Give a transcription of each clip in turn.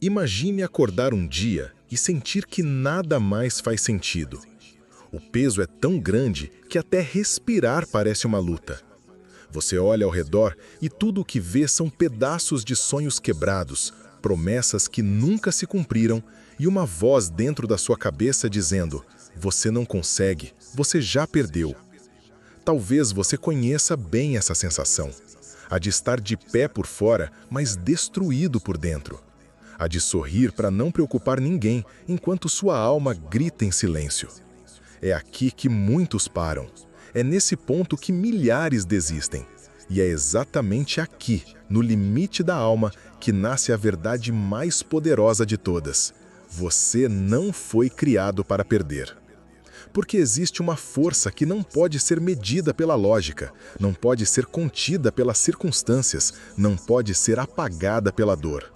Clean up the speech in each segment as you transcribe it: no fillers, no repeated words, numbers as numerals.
Imagine acordar um dia e sentir que nada mais faz sentido. O peso é tão grande que até respirar parece uma luta. Você olha ao redor e tudo o que vê são pedaços de sonhos quebrados, promessas que nunca se cumpriram e uma voz dentro da sua cabeça dizendo: você não consegue, você já perdeu. Talvez você conheça bem essa sensação. A de estar de pé por fora, mas destruído por dentro. A de sorrir para não preocupar ninguém, enquanto sua alma grita em silêncio. É aqui que muitos param. É nesse ponto que milhares desistem. E é exatamente aqui, no limite da alma, que nasce a verdade mais poderosa de todas. Você não foi criado para perder. Porque existe uma força que não pode ser medida pela lógica, não pode ser contida pelas circunstâncias, não pode ser apagada pela dor.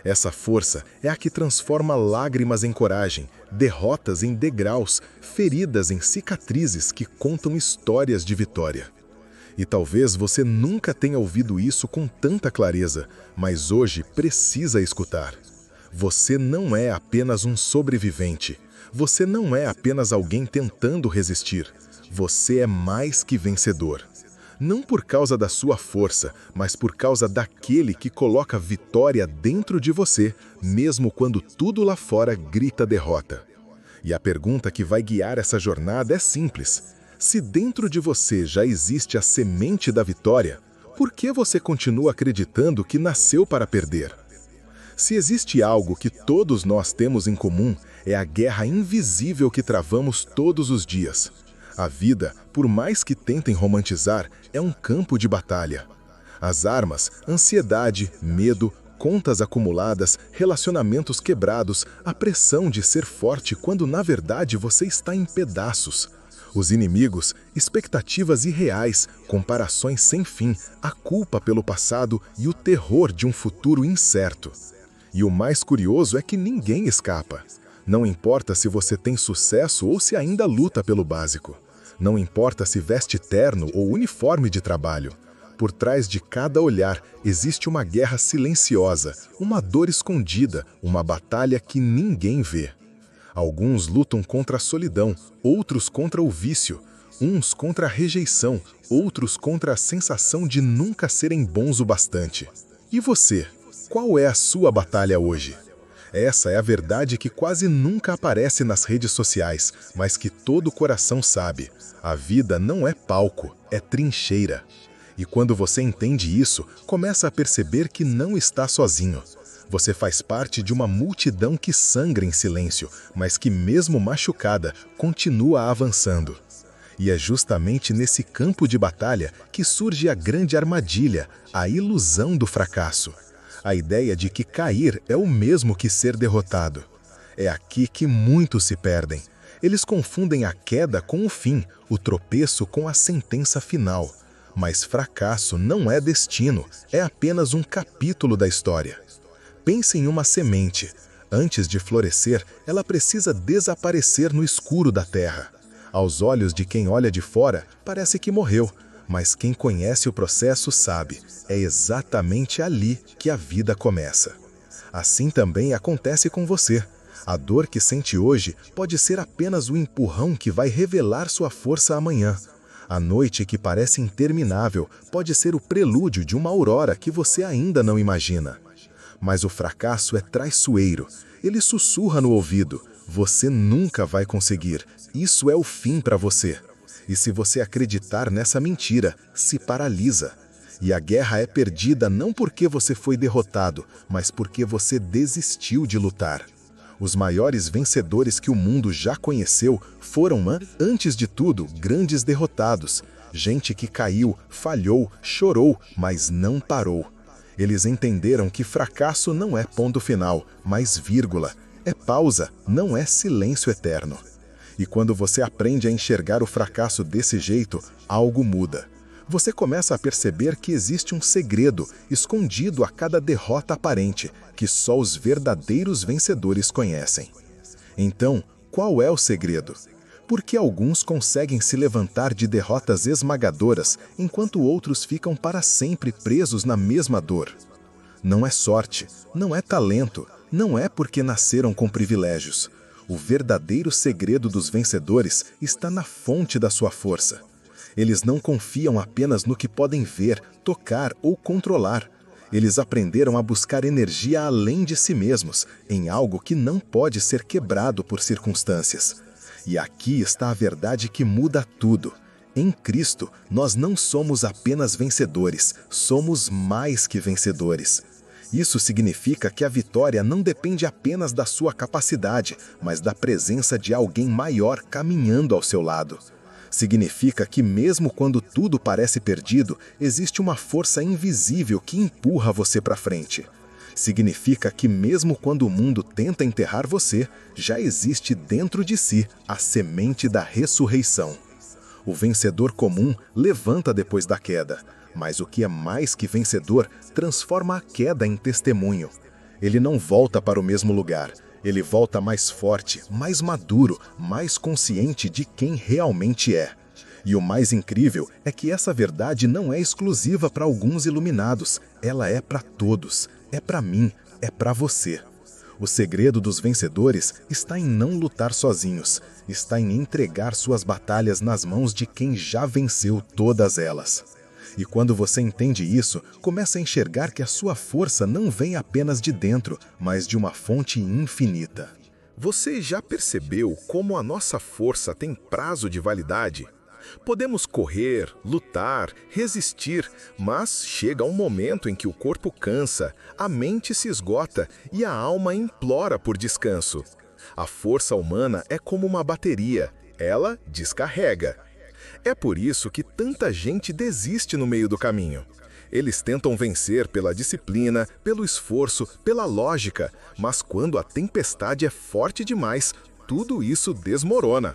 Essa força é a que transforma lágrimas em coragem, derrotas em degraus, feridas em cicatrizes que contam histórias de vitória. E talvez você nunca tenha ouvido isso com tanta clareza, mas hoje precisa escutar. Você não é apenas um sobrevivente. Você não é apenas alguém tentando resistir. Você é mais que vencedor. Não por causa da sua força, mas por causa daquele que coloca vitória dentro de você, mesmo quando tudo lá fora grita derrota. E a pergunta que vai guiar essa jornada é simples. Se dentro de você já existe a semente da vitória, por que você continua acreditando que nasceu para perder? Se existe algo que todos nós temos em comum, é a guerra invisível que travamos todos os dias. A vida, por mais que tentem romantizar, é um campo de batalha. As armas, ansiedade, medo, contas acumuladas, relacionamentos quebrados, a pressão de ser forte quando na verdade você está em pedaços. Os inimigos, expectativas irreais, comparações sem fim, a culpa pelo passado e o terror de um futuro incerto. E o mais curioso é que ninguém escapa. Não importa se você tem sucesso ou se ainda luta pelo básico. Não importa se veste terno ou uniforme de trabalho. Por trás de cada olhar existe uma guerra silenciosa, uma dor escondida, uma batalha que ninguém vê. Alguns lutam contra a solidão, outros contra o vício, uns contra a rejeição, outros contra a sensação de nunca serem bons o bastante. E você? Qual é a sua batalha hoje? Essa é a verdade que quase nunca aparece nas redes sociais, mas que todo coração sabe. A vida não é palco, é trincheira. E quando você entende isso, começa a perceber que não está sozinho. Você faz parte de uma multidão que sangra em silêncio, mas que mesmo machucada, continua avançando. E é justamente nesse campo de batalha que surge a grande armadilha, a ilusão do fracasso. A ideia de que cair é o mesmo que ser derrotado. É aqui que muitos se perdem. Eles confundem a queda com o fim, o tropeço com a sentença final. Mas fracasso não é destino, é apenas um capítulo da história. Pense em uma semente. Antes de florescer, ela precisa desaparecer no escuro da terra. Aos olhos de quem olha de fora, parece que morreu. Mas quem conhece o processo sabe, é exatamente ali que a vida começa. Assim também acontece com você. A dor que sente hoje pode ser apenas o empurrão que vai revelar sua força amanhã. A noite que parece interminável pode ser o prelúdio de uma aurora que você ainda não imagina. Mas o fracasso é traiçoeiro. Ele sussurra no ouvido: você nunca vai conseguir, isso é o fim para você. E se você acreditar nessa mentira, se paralisa. E a guerra é perdida não porque você foi derrotado, mas porque você desistiu de lutar. Os maiores vencedores que o mundo já conheceu foram, antes de tudo, grandes derrotados. Gente que caiu, falhou, chorou, mas não parou. Eles entenderam que fracasso não é ponto final, mas vírgula. É pausa, não é silêncio eterno. E quando você aprende a enxergar o fracasso desse jeito, algo muda. Você começa a perceber que existe um segredo escondido a cada derrota aparente, que só os verdadeiros vencedores conhecem. Então, qual é o segredo? Por que alguns conseguem se levantar de derrotas esmagadoras, enquanto outros ficam para sempre presos na mesma dor? Não é sorte, não é talento, Não é porque nasceram com privilégios. O verdadeiro segredo dos vencedores está na fonte da sua força. Eles não confiam apenas no que podem ver, tocar ou controlar. Eles aprenderam a buscar energia além de si mesmos, em algo que não pode ser quebrado por circunstâncias. E aqui está a verdade que muda tudo. Em Cristo, nós não somos apenas vencedores, somos mais que vencedores. Isso significa que a vitória não depende apenas da sua capacidade, mas da presença de alguém maior caminhando ao seu lado. Significa que mesmo quando tudo parece perdido, existe uma força invisível que empurra você para frente. Significa que mesmo quando o mundo tenta enterrar você, já existe dentro de si a semente da ressurreição. O vencedor comum levanta depois da queda, mas o que é mais que vencedor transforma a queda em testemunho. Ele não volta para o mesmo lugar. Ele volta mais forte, mais maduro, mais consciente de quem realmente é. E o mais incrível é que essa verdade não é exclusiva para alguns iluminados. Ela é para todos. É para mim. É para você. O segredo dos vencedores está em não lutar sozinhos. Está em entregar suas batalhas nas mãos de quem já venceu todas elas. E quando você entende isso, começa a enxergar que a sua força não vem apenas de dentro, mas de uma fonte infinita. Você já percebeu como a nossa força tem prazo de validade? Podemos correr, lutar, resistir, mas chega um momento em que o corpo cansa, a mente se esgota e a alma implora por descanso. A força humana é como uma bateria, ela descarrega. É por isso que tanta gente desiste no meio do caminho. Eles tentam vencer pela disciplina, pelo esforço, pela lógica, mas quando a tempestade é forte demais, tudo isso desmorona.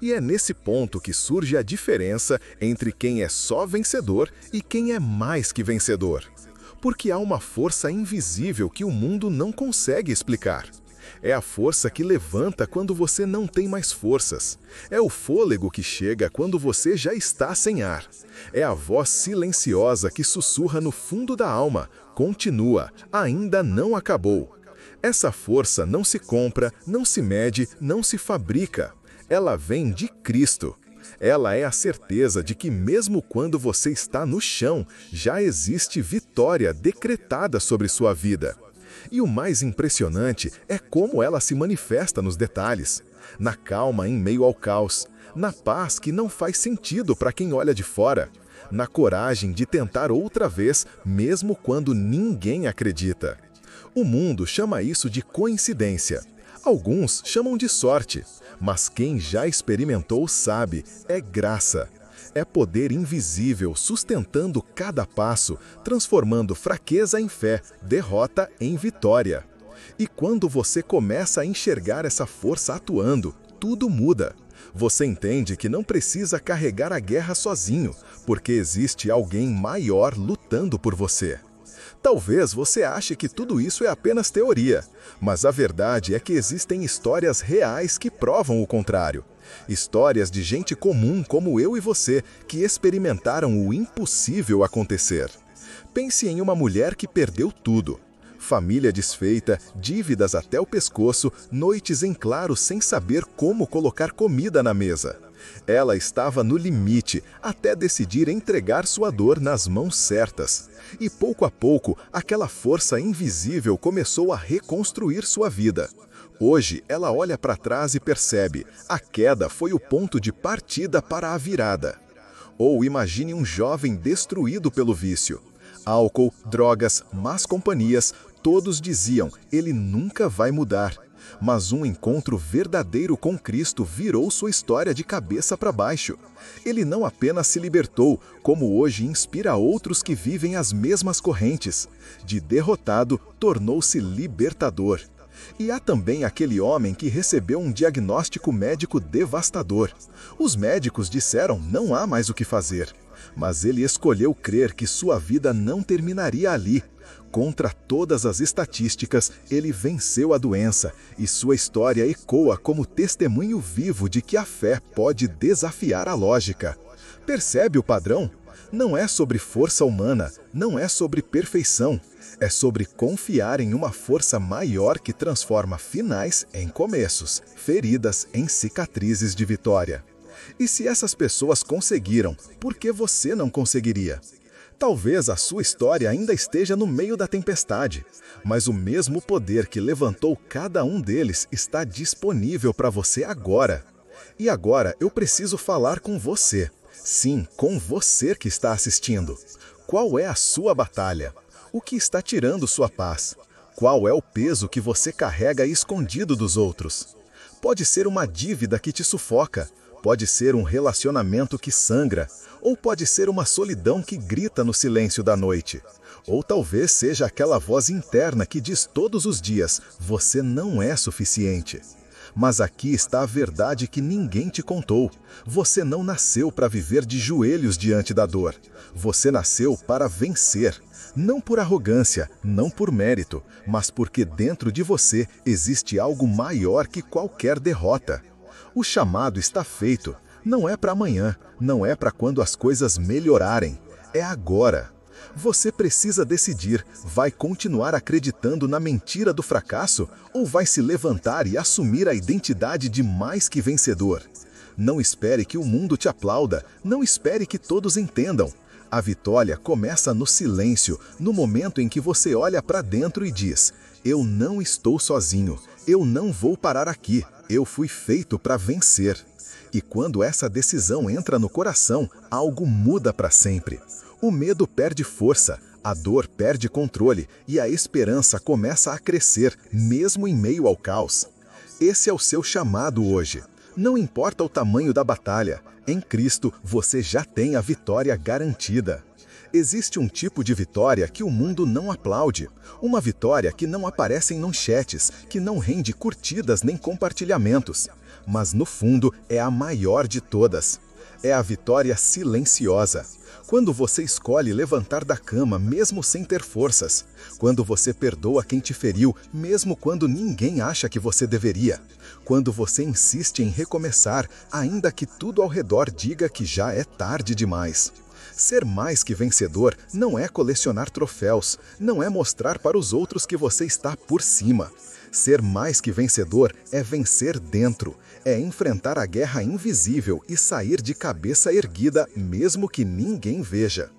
E é nesse ponto que surge a diferença entre quem é só vencedor e quem é mais que vencedor. Porque há uma força invisível que o mundo não consegue explicar. É a força que levanta quando você não tem mais forças. É o fôlego que chega quando você já está sem ar. É a voz silenciosa que sussurra no fundo da alma. Continua, ainda não acabou. Essa força não se compra, não se mede, não se fabrica. Ela vem de Cristo. Ela é a certeza de que mesmo quando você está no chão, já existe vitória decretada sobre sua vida. E o mais impressionante é como ela se manifesta nos detalhes. Na calma em meio ao caos, na paz que não faz sentido para quem olha de fora, na coragem de tentar outra vez, mesmo quando ninguém acredita. O mundo chama isso de coincidência. Alguns chamam de sorte, mas quem já experimentou sabe, é graça. É poder invisível sustentando cada passo, transformando fraqueza em fé, derrota em vitória. E quando você começa a enxergar essa força atuando, tudo muda. Você entende que não precisa carregar a guerra sozinho, porque existe alguém maior lutando por você. Talvez você ache que tudo isso é apenas teoria, mas a verdade é que existem histórias reais que provam o contrário. Histórias de gente comum como eu e você, que experimentaram o impossível acontecer. Pense em uma mulher que perdeu tudo. Família desfeita, dívidas até o pescoço, noites em claro sem saber como colocar comida na mesa. Ela estava no limite, até decidir entregar sua dor nas mãos certas. E pouco a pouco, aquela força invisível começou a reconstruir sua vida. Hoje, ela olha para trás e percebe, a queda foi o ponto de partida para a virada. Ou imagine um jovem destruído pelo vício. Álcool, drogas, más companhias, todos diziam, ele nunca vai mudar. Mas um encontro verdadeiro com Cristo virou sua história de cabeça para baixo. Ele não apenas se libertou, como hoje inspira outros que vivem as mesmas correntes. De derrotado, tornou-se libertador. E há também aquele homem que recebeu um diagnóstico médico devastador. Os médicos disseram não há mais o que fazer. Mas ele escolheu crer que sua vida não terminaria ali. Contra todas as estatísticas, ele venceu a doença e sua história ecoa como testemunho vivo de que a fé pode desafiar a lógica. Percebe o padrão? Não é sobre força humana, não é sobre perfeição. É sobre confiar em uma força maior que transforma finais em começos, feridas em cicatrizes de vitória. E se essas pessoas conseguiram, por que você não conseguiria? Talvez a sua história ainda esteja no meio da tempestade, mas o mesmo poder que levantou cada um deles está disponível para você agora. E agora eu preciso falar com você. Sim, com você que está assistindo. Qual é a sua batalha? O que está tirando sua paz? Qual é o peso que você carrega escondido dos outros? Pode ser uma dívida que te sufoca, pode ser um relacionamento que sangra, ou pode ser uma solidão que grita no silêncio da noite. Ou talvez seja aquela voz interna que diz todos os dias: você não é suficiente. Mas aqui está a verdade que ninguém te contou. Você não nasceu para viver de joelhos diante da dor. Você nasceu para vencer. Não por arrogância, não por mérito, mas porque dentro de você existe algo maior que qualquer derrota. O chamado está feito. Não é para amanhã, não é para quando as coisas melhorarem. É agora. Você precisa decidir: vai continuar acreditando na mentira do fracasso ou vai se levantar e assumir a identidade de mais que vencedor? Não espere que o mundo te aplauda, não espere que todos entendam. A vitória começa no silêncio, no momento em que você olha para dentro e diz: eu não estou sozinho, eu não vou parar aqui, eu fui feito para vencer. E quando essa decisão entra no coração, algo muda para sempre. O medo perde força, a dor perde controle e a esperança começa a crescer, mesmo em meio ao caos. Esse é o seu chamado hoje. Não importa o tamanho da batalha, em Cristo você já tem a vitória garantida. Existe um tipo de vitória que o mundo não aplaude. Uma vitória que não aparece em manchetes, que não rende curtidas nem compartilhamentos. Mas no fundo é a maior de todas. É a vitória silenciosa. Quando você escolhe levantar da cama mesmo sem ter forças. Quando você perdoa quem te feriu, mesmo quando ninguém acha que você deveria. Quando você insiste em recomeçar, ainda que tudo ao redor diga que já é tarde demais. Ser mais que vencedor não é colecionar troféus, não é mostrar para os outros que você está por cima. Ser mais que vencedor é vencer dentro, é enfrentar a guerra invisível e sair de cabeça erguida mesmo que ninguém veja.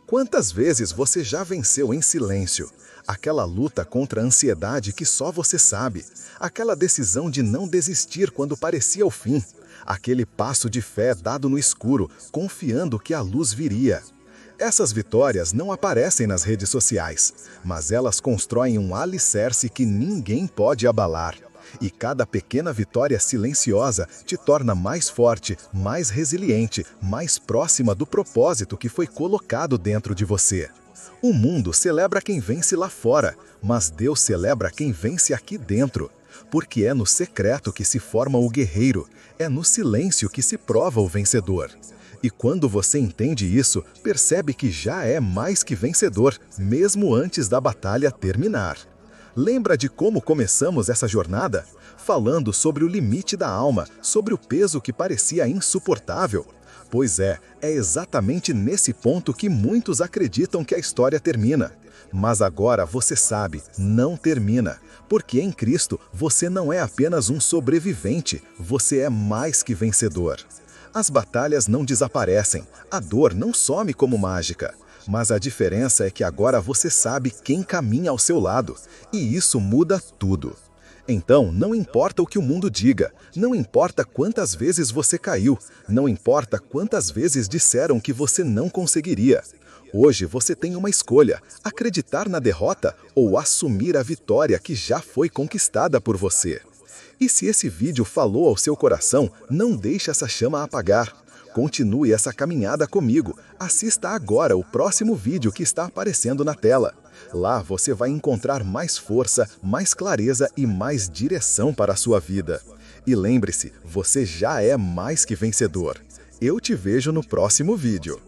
Quantas vezes você já venceu em silêncio? Aquela luta contra a ansiedade que só você sabe, aquela decisão de não desistir quando parecia o fim, aquele passo de fé dado no escuro, confiando que a luz viria. Essas vitórias não aparecem nas redes sociais, mas elas constroem um alicerce que ninguém pode abalar. E cada pequena vitória silenciosa te torna mais forte, mais resiliente, mais próxima do propósito que foi colocado dentro de você. O mundo celebra quem vence lá fora, mas Deus celebra quem vence aqui dentro. Porque é no secreto que se forma o guerreiro, é no silêncio que se prova o vencedor. E quando você entende isso, percebe que já é mais que vencedor, mesmo antes da batalha terminar. Lembra de como começamos essa jornada? Falando sobre o limite da alma, sobre o peso que parecia insuportável. Pois é exatamente nesse ponto que muitos acreditam que a história termina. Mas agora você sabe, não termina. Porque em Cristo você não é apenas um sobrevivente, você é mais que vencedor. As batalhas não desaparecem, a dor não some como mágica. Mas a diferença é que agora você sabe quem caminha ao seu lado, e isso muda tudo. Então, não importa o que o mundo diga, não importa quantas vezes você caiu, não importa quantas vezes disseram que você não conseguiria. Hoje você tem uma escolha: acreditar na derrota ou assumir a vitória que já foi conquistada por você. E se esse vídeo falou ao seu coração, não deixe essa chama apagar. Continue essa caminhada comigo. Assista agora o próximo vídeo que está aparecendo na tela. Lá você vai encontrar mais força, mais clareza e mais direção para a sua vida. E lembre-se, você já é mais que vencedor. Eu te vejo no próximo vídeo.